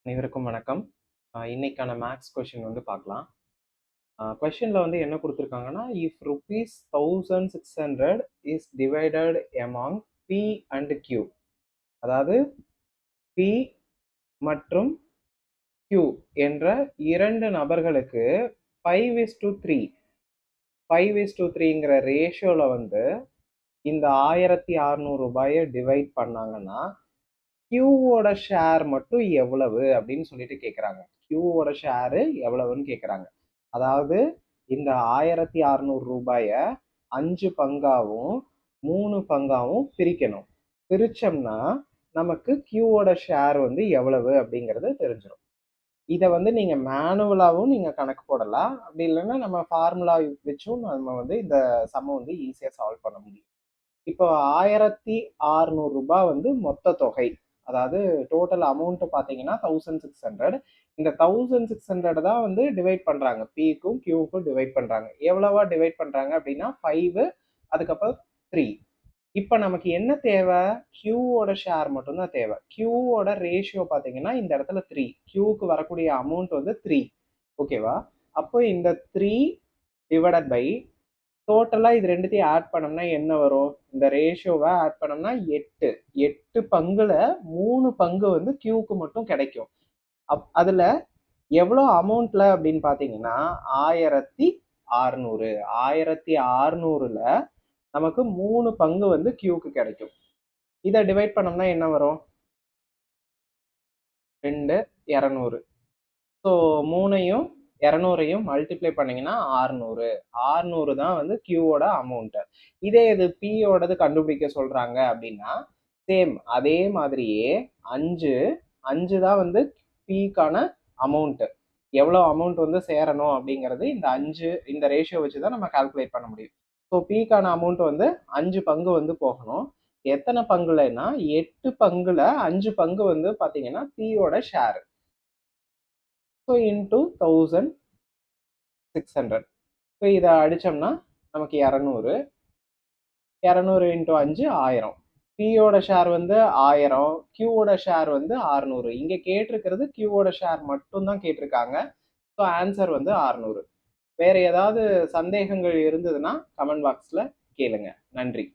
அனைவருக்கும் வணக்கம். இன்னைக்கான மேத்ஸ் கொஸ்டின் வந்து பார்க்கலாம். கொஸ்டின்ல வந்து என்ன குடுத்துருக்காங்கன்னா, if rupees 1600 is divided among P and Q. அதாவது P மற்றும் Q என்ற 2 நபர்களுக்கு 5:3 5:3ங்கிற ரேஷியோல வந்து இந்த ரூ. 1600 டிவைட் பண்ணாங்கன்னா, கியூவோட ஷேர் மட்டும் எவ்வளவு அப்படின்னு சொல்லிட்டு கேட்குறாங்க. கியூவோட ஷேரு எவ்வளவுன்னு கேட்குறாங்க. அதாவது இந்த ரூ. 1600 5 பங்காவும் 3 பங்காவும் பிரிக்கணும். பிரிச்சோம்னா நமக்கு கியூவோட ஷேர் வந்து எவ்வளவு அப்படிங்கிறது தெரிஞ்சிடும். இதை வந்து நீங்க மேனுவலாவும் நீங்க கணக்கு போடலாம். அப்படி இல்லைன்னா நம்ம ஃபார்முலா வச்சும் நம்ம வந்து இந்த சம்மை வந்து ஈஸியா சால்வ் பண்ண முடியும். இப்போ ரூ. 1600 வந்து மொத்த தொகை. அதாவது டோட்டல் அமௌண்ட் பார்த்தீங்கன்னா 1600. இந்த 1600 தான் வந்து டிவைட் பண்றாங்க. பிக்கும் கியூக்கும் டிவைட் பண்றாங்க. எவ்வளவா டிவைட் பண்றாங்க அப்படின்னா 5 அதுக்கப்புறம் 3. இப்போ நமக்கு என்ன தேவை? கியூவோட ஷேர் மட்டும்தான் தேவை. கியூவோட ரேஷியோ பார்த்தீங்கன்னா இந்த இடத்துல 3. கியூக்கு வரக்கூடிய அமௌண்ட் வந்து 3. ஓகேவா? அப்போ இந்த 3 டிவைடட் பை டோட்டலா இது ரெண்டுத்தையும் ஆட் பண்ணோம்னா என்ன வரும்? இந்த ரேஷியோவை ஆட் பண்ணோம்னா 8. 8 பங்குல 3 பங்கு வந்து கியூக்கு மட்டும் கிடைக்கும். அதுல எவ்வளோ அமௌண்ட்ல அப்படின்னு பாத்தீங்கன்னா 1600. 1600ல நமக்கு 3 பங்கு வந்து கியூக்கு கிடைக்கும். இதை டிவைட் பண்ணோம்னா என்ன வரும்? 2 200. ஸோ 3ஐயும் 200ஐயும் மல்டிப்ளை பண்ணீங்கன்னா 600. 600 தான் வந்து கியூவோட அமௌண்ட். இதே இது பியோடது கண்டுபிடிக்க சொல்றாங்க அப்படின்னா சேம் அதே மாதிரியே 5 தான் வந்து பிக்கான அமௌண்ட். எவ்வளோ அமௌண்ட் வந்து சேரணும் அப்படிங்கிறது இந்த ரேஷியோ வச்சு தான் நம்ம கால்குலேட் பண்ண முடியும். ஸோ பிக்கான அமௌண்ட் வந்து 5 பங்கு வந்து போகணும். எத்தனை பங்குலன்னா 8 பங்குல 5 பங்கு வந்து பாத்தீங்கன்னா பியோட ஷேர். So into 1600. இப்போ இதை அடிச்சோம்னா நமக்கு 200. 200 இன்டூ 5 1000. பியோட ஷேர் வந்து 1000, கியூவோட ஷேர் வந்து 600. இங்க கேட்டிருக்கிறது கியூவோட ஷேர் மட்டும் தான் கேட்டிருக்காங்க. ஸோ ஆன்சர் வந்து 600. வேற ஏதாவது சந்தேகங்கள் இருந்ததுன்னா கமெண்ட் பாக்ஸ்ல கேளுங்க. நன்றி.